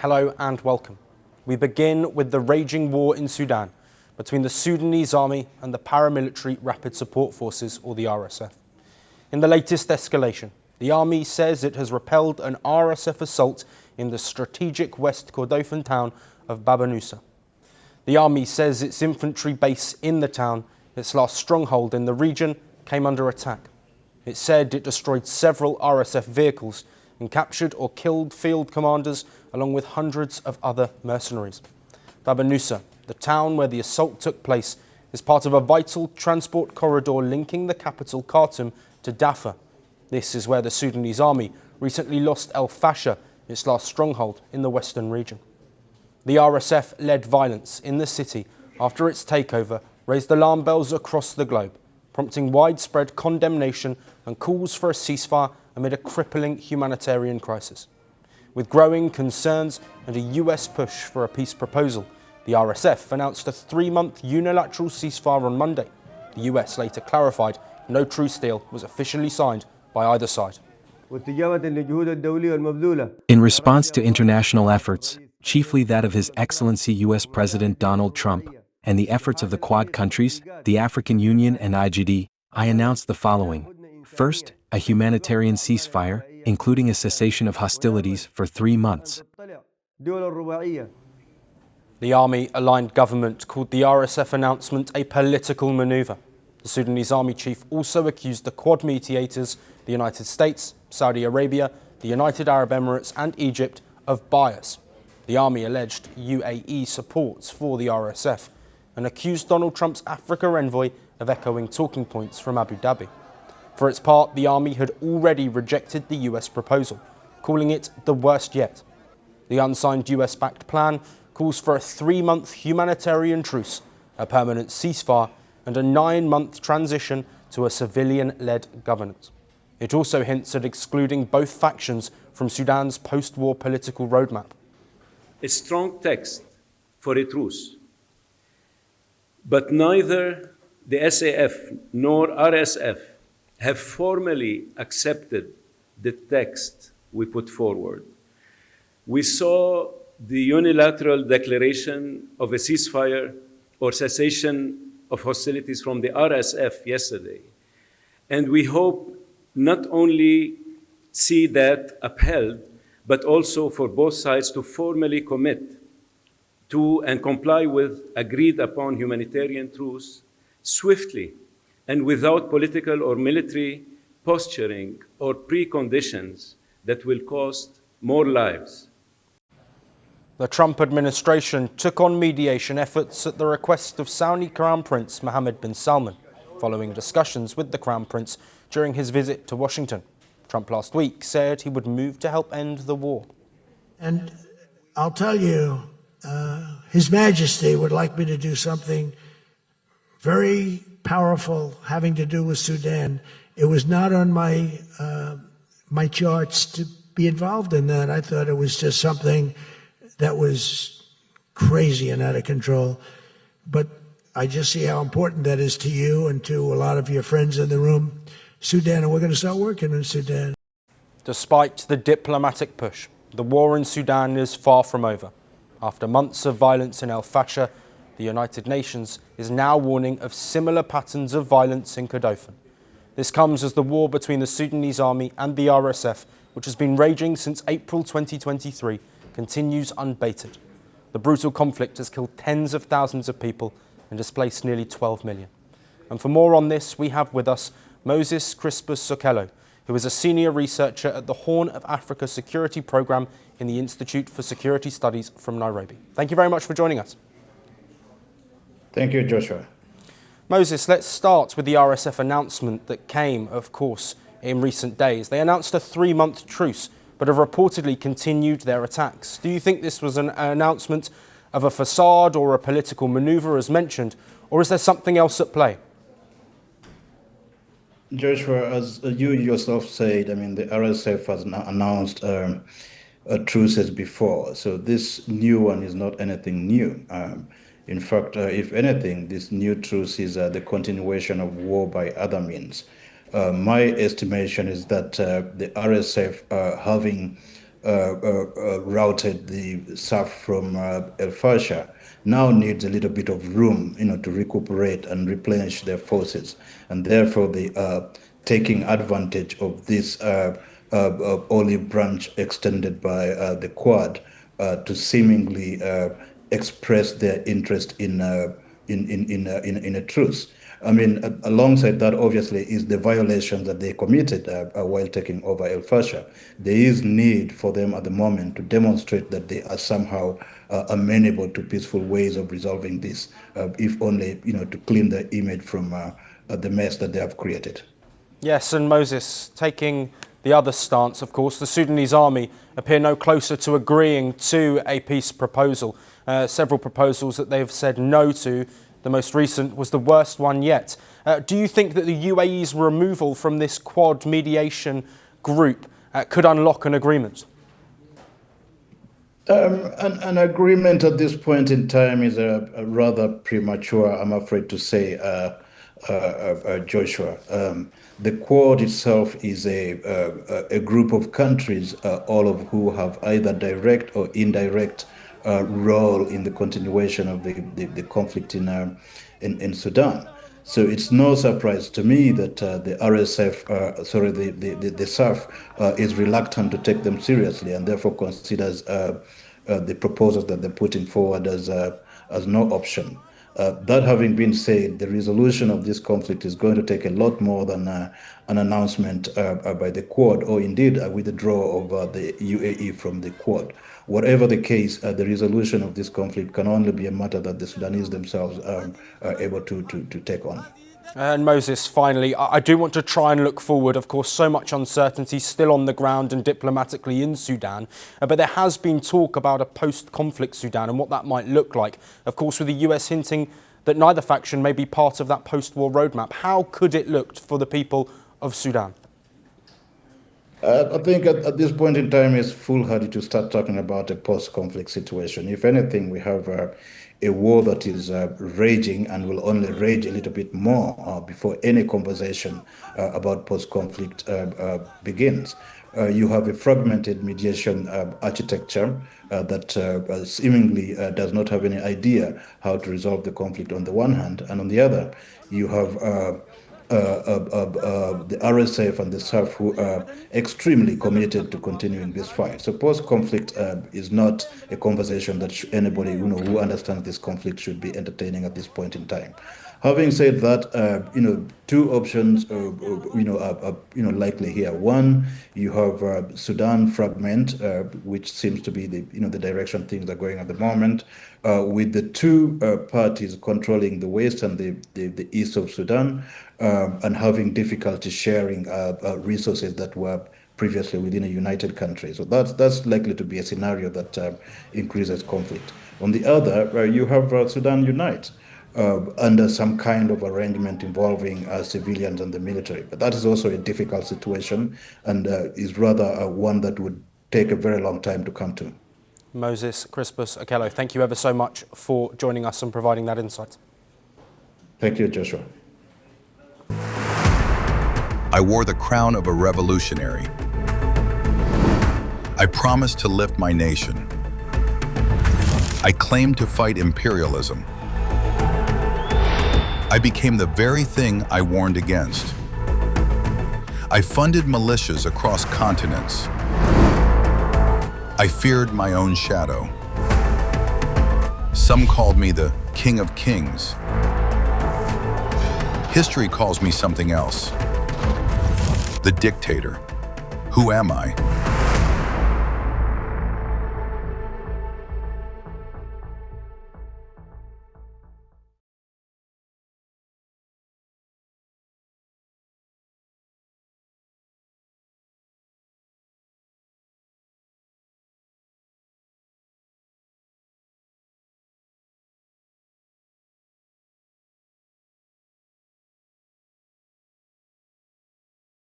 Hello and welcome. We begin with the raging war in Sudan between the Sudanese Army and the paramilitary Rapid Support Forces, or the RSF. In the latest escalation, the army says it has repelled an RSF assault in the strategic West Kordofan town of Babanusa. The army says its infantry base in the town, its last stronghold in the region, came under attack. It said it destroyed several RSF vehicles and captured or killed field commanders along with hundreds of other mercenaries. Babanusa, the town where the assault took place, is part of a vital transport corridor linking the capital Khartoum to Darfur. This is where the Sudanese Army recently lost El-Fasher, its last stronghold in the western region. The RSF led violence in the city after its takeover raised alarm bells across the globe, prompting widespread condemnation and calls for a ceasefire amid a crippling humanitarian crisis. With growing concerns and a US push for a peace proposal, the RSF announced a 3-month unilateral ceasefire on Monday. The US later clarified no truce deal was officially signed by either side. In response to international efforts, chiefly that of His Excellency US President Donald Trump, and the efforts of the Quad countries, the African Union and IGD, I announced the following. First, a humanitarian ceasefire, including a cessation of hostilities for 3 months. The army-aligned government called the RSF announcement a political maneuver. The Sudanese Army chief also accused the Quad mediators, the United States, Saudi Arabia, the United Arab Emirates and Egypt, of bias. The army alleged UAE supports for the RSF and accused Donald Trump's Africa envoy of echoing talking points from Abu Dhabi. For its part, the army had already rejected the US proposal, calling it the worst yet. The unsigned US-backed plan calls for a 3-month humanitarian truce, a permanent ceasefire, and a 9-month transition to a civilian-led governance. It also hints at excluding both factions from Sudan's post-war political roadmap. A strong text for a truce, but neither the SAF nor RSF have formally accepted the text we put forward. We saw the unilateral declaration of a ceasefire or cessation of hostilities from the RSF yesterday, and we hope not only see that upheld, but also for both sides to formally commit to and comply with agreed upon humanitarian truce swiftly and without political or military posturing or preconditions that will cost more lives. The Trump administration took on mediation efforts at the request of Saudi Crown Prince Mohammed bin Salman, following discussions with the Crown Prince during his visit to Washington. Trump last week said he would move to help end the war. And I'll tell you, His Majesty would like me to do something very powerful having to do with Sudan. It was not on my my charts to be involved in that. I thought it was just something that was crazy and out of control. But I just see how important that is to you and to a lot of your friends in the room. Sudan, and we're going to start working in Sudan. Despite the diplomatic push, the war in Sudan is far from over. After months of violence in El-Fasher, the United Nations is now warning of similar patterns of violence in Kordofan. This comes as the war between the Sudanese Army and the RSF, which has been raging since April 2023, continues unabated. The brutal conflict has killed tens of thousands of people and displaced nearly 12 million. And for more on this, we have with us Moses Crispus-Sokelo, who is a senior researcher at the Horn of Africa Security Programme in the Institute for Security Studies from Nairobi. Thank you very much for joining us. Thank you, Joshua. Moses, let's start with the RSF announcement that came, of course, in recent days. They announced a 3-month truce, but have reportedly continued their attacks. Do you think this was an announcement of a facade or a political maneuver, as mentioned, or is there something else at play? Joshua, as you yourself said, I mean, the RSF has announced truces before, so this new one is not anything new. In fact, if anything, this new truce is the continuation of war by other means. My estimation is that the RSF having routed the SAF from El-Fasher now needs a little bit of room, to recuperate and replenish their forces, and therefore they are taking advantage of this olive branch extended by the Quad to seemingly express their interest in a truce. I mean, alongside that, obviously, is the violation that they committed while taking over El-Fasher. There is need for them at the moment to demonstrate that they are somehow amenable to peaceful ways of resolving this, if only, to clean the image from the mess that they have created. Yes, and Moses, taking the other stance, of course, the Sudanese army appear no closer to agreeing to a peace proposal. Several proposals that they've said no to. The most recent was the worst one yet. Do you think that the UAE's removal from this Quad mediation group could unlock an agreement? An agreement at this point in time is a rather premature, I'm afraid to say, Joshua. The Quad itself is a group of countries, all of who have either direct or indirect role in the continuation of the conflict in Sudan. So it's no surprise to me that the RSF, the SAF, is reluctant to take them seriously and therefore considers the proposals that they're putting forward as no option. That having been said, the resolution of this conflict is going to take a lot more than an announcement by the Quad, or indeed a withdrawal of the UAE from the Quad. Whatever the case, the resolution of this conflict can only be a matter that the Sudanese themselves are able to take on. And Moses, finally, I do want to try and look forward. Of course, so much uncertainty still on the ground and diplomatically in Sudan. But there has been talk about a post-conflict Sudan and what that might look like. Of course, with the US hinting that neither faction may be part of that post-war roadmap. How could it look for the people of Sudan? I think at this point in time, it's foolhardy to start talking about a post-conflict situation. If anything, we have a war that is raging and will only rage a little bit more before any conversation about post-conflict begins. You have a fragmented mediation architecture that seemingly does not have any idea how to resolve the conflict on the one hand, and on the other, you have the RSF and the SAF who are extremely committed to continuing this fight. So post-conflict is not a conversation that anybody who understands this conflict should be entertaining at this point in time. Having said that, two options are likely here. One, you have Sudan fragment, which seems to be the direction things are going at the moment, with the two parties controlling the west and the east of Sudan, and having difficulty sharing resources that were previously within a united country. So that's likely to be a scenario that increases conflict. On the other, you have Sudan Unite, under some kind of arrangement involving civilians and the military. But that is also a difficult situation and is rather one that would take a very long time to come to. Moses Crispus Okello, thank you ever so much for joining us and providing that insight. Thank you, Joshua. I wore the crown of a revolutionary. I promised to lift my nation. I claimed to fight imperialism. I became the very thing I warned against. I funded militias across continents. I feared my own shadow. Some called me the King of Kings. History calls me something else. The dictator. Who am I?